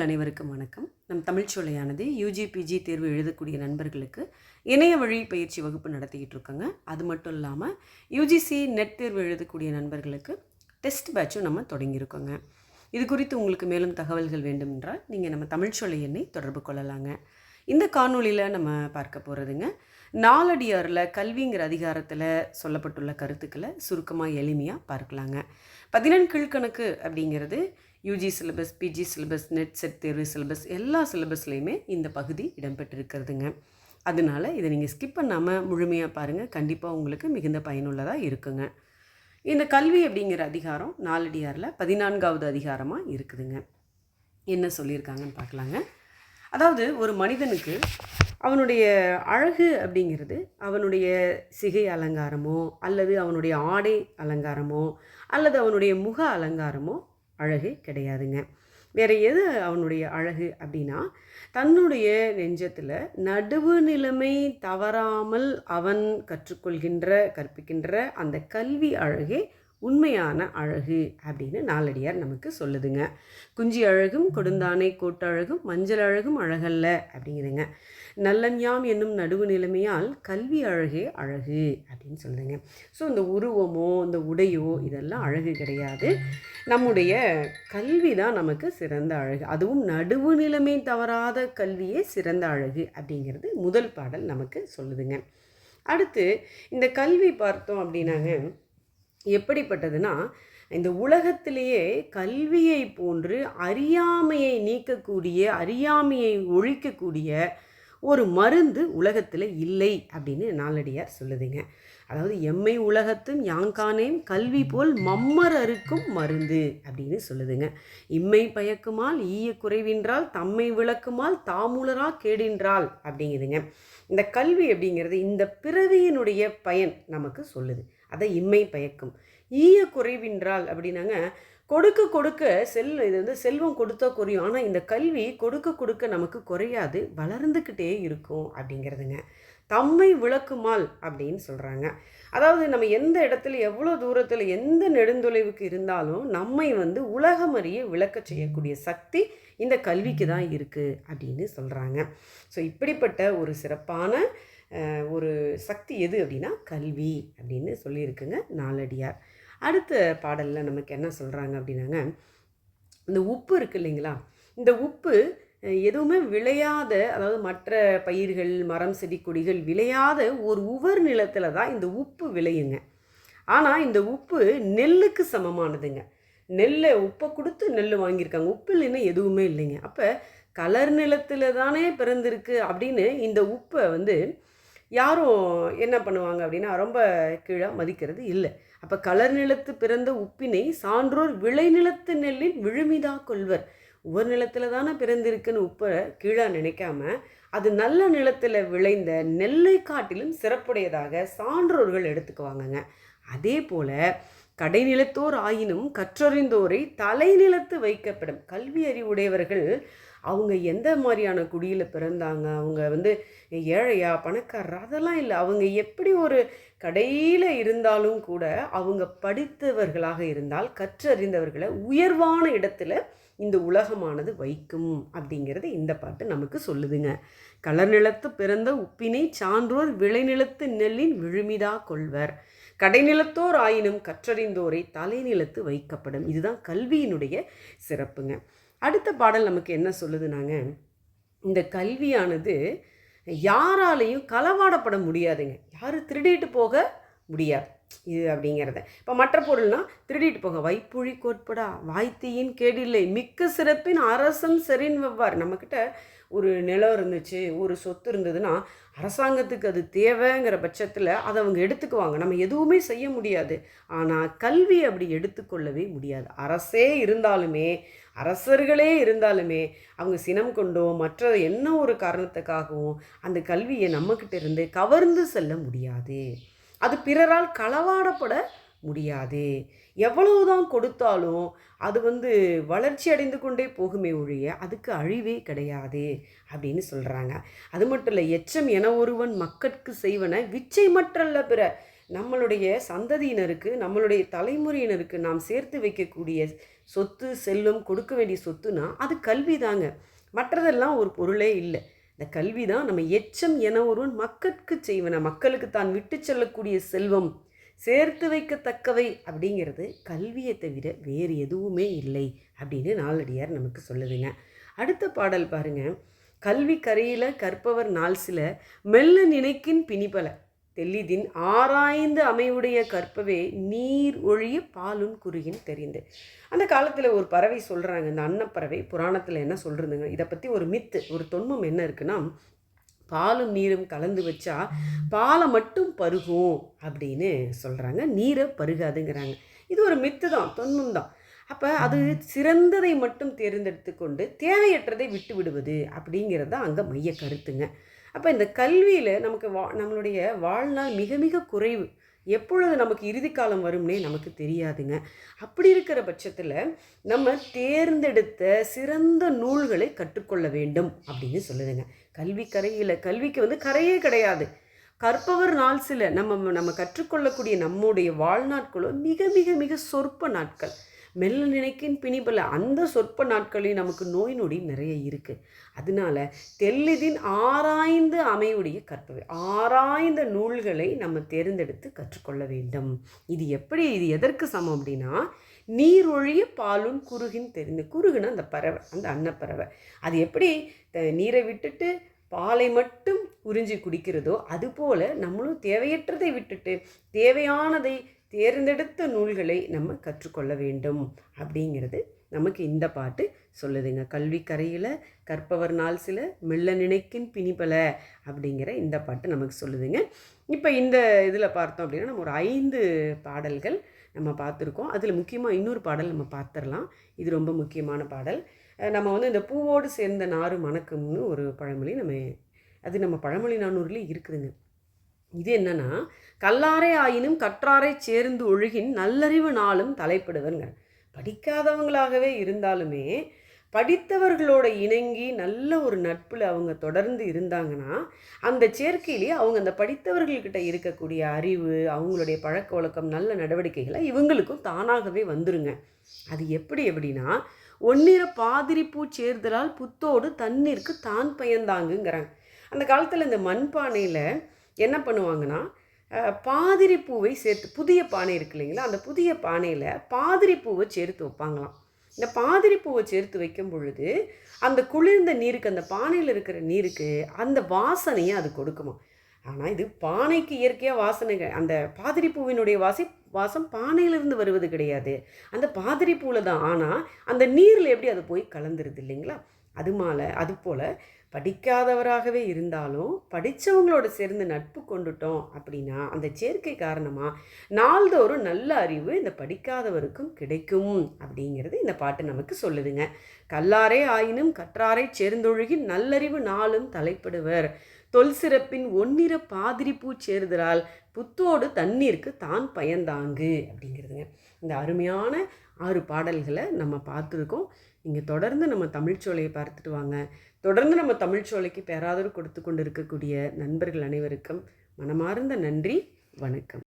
அனைவருக்கும் வணக்கம். நம் தமிழ்ச்சோலையானது யூஜிபிஜி தேர்வு எழுதக்கூடிய நண்பர்களுக்கு இணைய வழி பயிற்சி வகுப்பு நடத்திக்கிட்டு இருக்கோங்க. அது மட்டும் இல்லாமல் யூஜிசி நெட் தேர்வு எழுதக்கூடிய நண்பர்களுக்கு டெஸ்ட் பேட்சும் நம்ம தொடங்கியிருக்கோங்க. இது குறித்து உங்களுக்கு மேலும் தகவல்கள் வேண்டும் என்றால் நீங்கள் நம்ம தமிழ்ச்சோலை எண்ணை தொடர்பு கொள்ளலாங்க. இந்த காணொலியில் நம்ம பார்க்க போகிறதுங்க, நாலடியாரில் கல்விங்கிற அதிகாரத்தில் சொல்லப்பட்டுள்ள கருத்துக்களை சுருக்கமாக எளிமையாக பார்க்கலாங்க. 14 கீழ்கணக்கு அப்படிங்கிறது UG syllabus, PG syllabus, NET SET தேர்வு சிலபஸ் எல்லா சிலபஸ்லேயுமே இந்த பகுதி இடம்பெற்றிருக்கிறதுங்க. அதனால் இதை நீங்கள் ஸ்கிப் பண்ணாமல் முழுமையாக பாருங்கள். கண்டிப்பாக உங்களுக்கு மிகுந்த பயனுள்ளதாக இருக்குங்க. இந்த கல்வி அப்படிங்கிற அதிகாரம் நாலடியாரில் 14வது அதிகாரமாக இருக்குதுங்க. என்ன சொல்லியிருக்காங்கன்னு பார்க்கலாங்க. அதாவது ஒரு மனிதனுக்கு அவனுடைய அழகு அப்படிங்கிறது அவனுடைய சிகை அலங்காரமோ அல்லது அவனுடைய ஆடை அலங்காரமோ அல்லது அவனுடைய முக அலங்காரமோ அழகு கிடையாதுங்க. வேறு எது அவனுடைய அழகு அப்படின்னா, தன்னுடைய நெஞ்சத்தில் நடுவு நிலைமை தவறாமல் அவன் கற்பிக்கின்ற அந்த கல்வி அழகே உண்மையான அழகு அப்படின்னு நாலடியார் நமக்கு சொல்லுதுங்க. குஞ்சி அழகும் கொடுந்தானை கோட்டழகும் மஞ்சள் அழகும் அழகல்ல அப்படிங்குதுங்க. நல்லஞ்ஞாம் என்னும் நடுவு நிலைமையால் கல்வி அழகே அழகு அப்படின்னு சொல்லுதுங்க. ஸோ இந்த உருவமோ இந்த உடையோ இதெல்லாம் அழகு கிடையாது. நம்முடைய கல்வி தான் நமக்கு சிறந்த அழகு. அதுவும் நடுவு நிலைமை தவறாத கல்வியே சிறந்த அழகு அப்படிங்கிறது முதல் பாடல் நமக்கு சொல்லுதுங்க. அடுத்து இந்த கல்வி பார்த்தோம் அப்படின்னாங்க எப்படிப்பட்டதுன்னா, இந்த உலகத்திலேயே கல்வியை போன்று அறியாமையை நீக்கக்கூடிய, அறியாமையை ஒழிக்கக்கூடிய ஒரு மருந்து உலகத்தில் இல்லை அப்படின்னு நாலடியார் சொல்லுதுங்க. அதாவது எம்மை உலகத்தும் யாங்கானேம் கல்வி போல் மம்மர் அறுக்கும் மருந்து அப்படின்னு சொல்லுதுங்க. இம்மை பயக்குமால் ஈய குறைவின்றால் தம்மை விளக்குமால் தாமுலரா கேடின்றால் அப்படிங்குதுங்க. இந்த கல்வி அப்படிங்கிறது இந்த பிறவியினுடைய பயன் நமக்கு சொல்லுது. அதை இம்மை பயக்கும். ஈய குறைவின்றால் அப்படின்னாங்க, கொடுக்க கொடுக்க இது செல்வம் கொடுத்தா குறையும். ஆனால் இந்த கல்வி கொடுக்க கொடுக்க நமக்கு குறையாது, வளர்ந்துக்கிட்டே இருக்கும் அப்படிங்கிறதுங்க. தம்மை விளக்குமால் அப்படின்னு சொல்கிறாங்க. அதாவது நம்ம எந்த இடத்துல எவ்வளோ தூரத்தில் எந்த நெடுந்தொலைவுக்கு இருந்தாலும் நம்மை உலகம் அறிய விளக்க செய்யக்கூடிய சக்தி இந்த கல்விக்கு தான் இருக்குது அப்படின்னு சொல்கிறாங்க. ஸோ இப்படிப்பட்ட ஒரு சிறப்பான ஒரு சக்தி எது அப்படின்னா கல்வி அப்படின்னு சொல்லியிருக்குங்க நாலடியார். அடுத்த பாடலில் நமக்கு என்ன சொல்கிறாங்க அப்படின்னாங்க, இந்த உப்பு இருக்குது இல்லைங்களா, இந்த உப்பு எதுவுமே விளையாத, அதாவது மற்ற பயிர்கள் மரம் செடி கொடிகள் விளையாத ஒரு உவர் நிலத்தில் தான் இந்த உப்பு விளையுங்க. ஆனால் இந்த உப்பு நெல்லுக்கு சமமானதுங்க. உப்பை கொடுத்து நெல் வாங்கியிருக்காங்க, உப்பு இல்லைன்னா எதுவுமே இல்லைங்க. அப்போ கலர் நிலத்தில் தானே பிறந்திருக்கு அப்படின்னு இந்த உப்பை யாரும் என்ன பண்ணுவாங்க அப்படின்னா ரொம்ப கீழே மதிக்கிறது இல்லை. அப்போ கலர் நிலத்து பிறந்த உப்பினை சான்றோர் விளைநிலத்து நெல்லில் விழுமிதா கொள்வர். ஒவ்வொரு நிலத்தில் தானே பிறந்திருக்குன்னு உப்பை கீழே நினைக்காம அது நல்ல நிலத்தில் விளைந்த நெல்லை காட்டிலும் சிறப்புடையதாக சான்றோர்கள் எடுத்துக்குவாங்கங்க. அதே போல் கடைநிலத்தோர் ஆயினும் கற்றறிந்தோரை தலைநிலத்து வைக்கப்படும். கல்வி அறிவுடையவர்கள் அவங்க எந்த மாதிரியான குடியில் பிறந்தாங்க, அவங்க ஏழையா பணக்காரரா அதெல்லாம் இல்லை. அவங்க எப்படி ஒரு கடையில் இருந்தாலும் கூட அவங்க படித்தவர்களாக இருந்தால் கற்றறிந்தவர்களை உயர்வான இடத்துல இந்த உலகமானது வைக்கும் அப்படிங்கிறது இந்த பாட்டு நமக்கு சொல்லுதுங்க. கலர் நிலத்து பிறந்த உப்பினை சான்றோர் விளைநிலத்து நெல்லின் விழுமிதா கொள்வர். கடைநிலத்தோர் ஆயினும் கற்றறிந்தோரை தலைநிலத்து வைக்கப்படும். இதுதான் கல்வியினுடைய சிறப்புங்க. அடுத்த பாடல் நமக்கு என்ன சொல்லுதுனாங்க, இந்த கல்வியானது யாராலையும் களவாடப்பட முடியாதுங்க. யாரும் திருடிட்டு போக முடியாது இது அப்படிங்கிறத. இப்போ மற்ற பொருள்னால் திருடிட்டு போக வைப்புழி கோட்படா வாய்த்தீயின் கேடில்லை மிக்க சிறப்பின் அரசன் செறின் வெவ்வார். நம்மக்கிட்ட ஒரு நிலம் இருந்துச்சு, ஒரு சொத்து இருந்ததுன்னா அரசாங்கத்துக்கு அது தேவைங்கிற பட்சத்தில் அதை அவங்க எடுத்துக்குவாங்க. நம்ம எதுவுமே செய்ய முடியாது. ஆனால் கல்வி அப்படி எடுத்துக்கொள்ளவே முடியாது. அரசே இருந்தாலுமே, அரசர்களே இருந்தாலுமே அவங்க சினம் கொண்டோ மற்ற என்ன ஒரு காரணத்துக்காகவும் அந்த கல்வியை நம்மக்கிட்ட இருந்து கவர்ந்து செல்ல முடியாது. அது பிறரால் களவாடப்பட முடியாது. எவ்வளவுதான் கொடுத்தாலும் அது வளர்ச்சி அடைந்து கொண்டே போகுமே ஒழிய அதுக்கு அழிவே கிடையாது அப்படின்னு சொல்கிறாங்க. அது மட்டும் இல்லை, எச்சம் என ஒருவன் மக்கட்கு செய்வன விச்சை மற்றல்ல பிற. நம்மளுடைய சந்ததியினருக்கு, நம்மளுடைய தலைமுறையினருக்கு நாம் சேர்த்து வைக்கக்கூடிய சொத்து, செல்வம், கொடுக்க வேண்டிய சொத்துனா அது கல்வி தாங்க. மற்றதெல்லாம் ஒரு பொருளே இல்லை. இந்த கல்வி தான் நம்ம எச்சம் என ஒருவன் மக்கட்கு செய்வன, மக்களுக்கு தான் விட்டு செல்லக்கூடிய செல்வம், சேர்த்து வைக்கத்தக்கவை அப்படிங்கிறது கல்வியை தவிர வேறு எதுவுமே இல்லை அப்படின்னு நாலடியார் நமக்கு சொல்லுதுங்க. அடுத்த பாடல் பாருங்க. கல்வி கரையில கற்பவர் நாள் சில மெல்ல நினைக்கின் பிணிபல தெல்லிதின் ஆராய்ந்து அமைவுடைய கற்பவே நீர் ஒழிய பாலுன் குறுகின் தெரிந்து. அந்த காலத்தில் ஒரு பறவை சொல்கிறாங்க, இந்த அன்னப்பறவை புராணத்தில் என்ன சொல்கிறதுங்க, இதை பற்றி ஒரு மித்து, ஒரு தொன்மம் என்ன இருக்குன்னா, பாலும் நீரும் கலந்து வச்சா பாலை மட்டும் பருகும் அப்படின்னு சொல்கிறாங்க, நீரை பருகாதுங்கிறாங்க. இது ஒரு மித்து தான், தொன்மம் தான். அப்போ அது சிறந்ததை மட்டும் தேர்ந்தெடுத்து கொண்டு தேவையற்றதை விட்டு விடுவது அப்படிங்கிறது தான் அங்கே மைய கருத்துங்க. அப்போ இந்த கல்வியில் நமக்கு நம்மளுடைய வாழ்நாள் மிக மிக குறைவு. எப்பொழுது நமக்கு இறுதி காலம் வரும்னே நமக்கு தெரியாதுங்க. அப்படி இருக்கிற பட்சத்தில் நம்ம தேர்ந்தெடுத்த சிறந்த நூல்களை கற்றுக்கொள்ள வேண்டும் அப்படின்னு சொல்லுதுங்க. கல்வி கரையில், கல்விக்கு கரையே கிடையாது. கற்பவர் நாள் சில, நம்ம கற்றுக்கொள்ளக்கூடிய நம்முடைய வாழ்நாட்களோ மிக மிக மிக சொற்ப நாட்கள். மெல்ல நினைக்கின் பிணிபல, அந்த சொற்ப நாட்களையும் நமக்கு நோய் நொடி நிறைய இருக்குது. அதனால தெல்லிதின் ஆராய்ந்து அமையுடைய கற்பவை, ஆராய்ந்த நூல்களை நம்ம தேர்ந்தெடுத்து கற்றுக்கொள்ள வேண்டும். இது எப்படி, இது எதற்கு சமம் அப்படின்னா, நீர் ஒழிய பாலுன் குறுகின் தெரிந்து. குறுகுன்னா அந்த பறவை, அந்த அன்னப்பறவை. அது எப்படி நீரை விட்டுட்டு பாலை மட்டும் உறிஞ்சி குடிக்கிறதோ அதுபோல் நம்மளும் தேவையற்றதை விட்டுட்டு தேவையானதை தேர்ந்தெடுத்த நூல்களை நம்ம கற்றுக்கொள்ள வேண்டும் அப்படிங்கிறது நமக்கு இந்த பாட்டு சொல்லுதுங்க. கல்வி கரையில் கற்பவர் நாள் சில மெல்ல நினைக்கின் பிணிபல அப்படிங்கிற இந்த பாட்டு நமக்கு சொல்லுதுங்க. இப்போ இந்த இதில் பார்த்தோம் அப்படின்னா நம்ம ஒரு 5 பாடல்கள் நம்ம பார்த்துருக்கோம். அதில் முக்கியமாக இன்னொரு பாடல் நம்ம பார்த்துடலாம். இது ரொம்ப முக்கியமான பாடல். நம்ம இந்த பூவோடு சேர்ந்த நாறு மணக்கும்னு ஒரு பழமொழி, அது நம்ம பழமொழி நானூறுலேயும் இருக்குதுங்க. இது என்னன்னா, கல்லாரை ஆயினும் கற்றாரை சேர்ந்து ஒழுகின் நல்லறிவு நாளும் தலைப்படுவங்க. படிக்காதவங்களாகவே இருந்தாலுமே படித்தவர்களோட இணங்கி நல்ல ஒரு நட்பில் அவங்க தொடர்ந்து இருந்தாங்கன்னா அந்த சேர்க்கையிலேயே அவங்க அந்த படித்தவர்கள்கிட்ட இருக்கக்கூடிய அறிவு, அவங்களுடைய பழக்க வழக்கம், நல்ல நடவடிக்கைகளை இவங்களுக்கும் தானாகவே வந்துருங்க. அது எப்படின்னா, ஒன்னிற பாதிரிப்பூ சேர்தலால் புத்தோடு தண்ணீருக்கு தான் பயந்தாங்குங்கிறாங்க. அந்த காலத்தில் இந்த மண்பானையில் என்ன பண்ணுவாங்கன்னா, பாதிரி பூவை சேர்த்து, புதிய பானை இருக்கு இல்லைங்களா, அந்த புதிய பானையில் பாதிரி பூவை சேர்த்து வைப்பாங்களாம். இந்த பாதிரி பூவை சேர்த்து வைக்கும் பொழுது அந்த குளிர்ந்த நீருக்கு, அந்த பானையில் இருக்கிற நீருக்கு அந்த வாசனையை அது கொடுக்குமா. ஆனால் இது பானைக்கு இயற்கையாக வாசனைகள், அந்த பாதிரி பூவினுடைய வாசம் பானையிலிருந்து வருவது கிடையாது, அந்த பாதிரி பூவில் தான். ஆனால் அந்த நீரில் எப்படி அது போய் கலந்துருது இல்லைங்களா. அதுபோல் படிக்காதவராகவே இருந்தாலும் படித்தவங்களோட சேர்ந்து நட்பு கொண்டுட்டோம் அப்படின்னா அந்த சேர்க்கை காரணமாக நாள்தோறும் நல்ல அறிவு இந்த படிக்காதவருக்கும் கிடைக்கும் அப்படிங்கிறது இந்த பாட்டு நமக்கு சொல்லுதுங்க. கல்லாரே ஆயினும் கற்றாரை சேர்ந்தொழுகி நல்லறிவு நாளும் தலைப்படுவர் தொல் சிறப்பின் ஒன்னிற பாதிரிப்பூ சேர்தலால் புத்தோடு தண்ணீருக்கு தான் பயந்தாங்கு அப்படிங்கிறதுங்க. இந்த அருமையான 6 பாடல்களை நம்ம பார்த்துருக்கோம். நீங்கள் தொடர்ந்து நம்ம தமிழ்ச்சோலையை பார்த்துட்டு வாங்க. தொடர்ந்து நம்ம தமிழ்ச்சோலைக்கு பேராதரவு கொடுத்து கொண்டு இருக்கக்கூடிய நண்பர்கள் அனைவருக்கும் மனமார்ந்த நன்றி, வணக்கம்.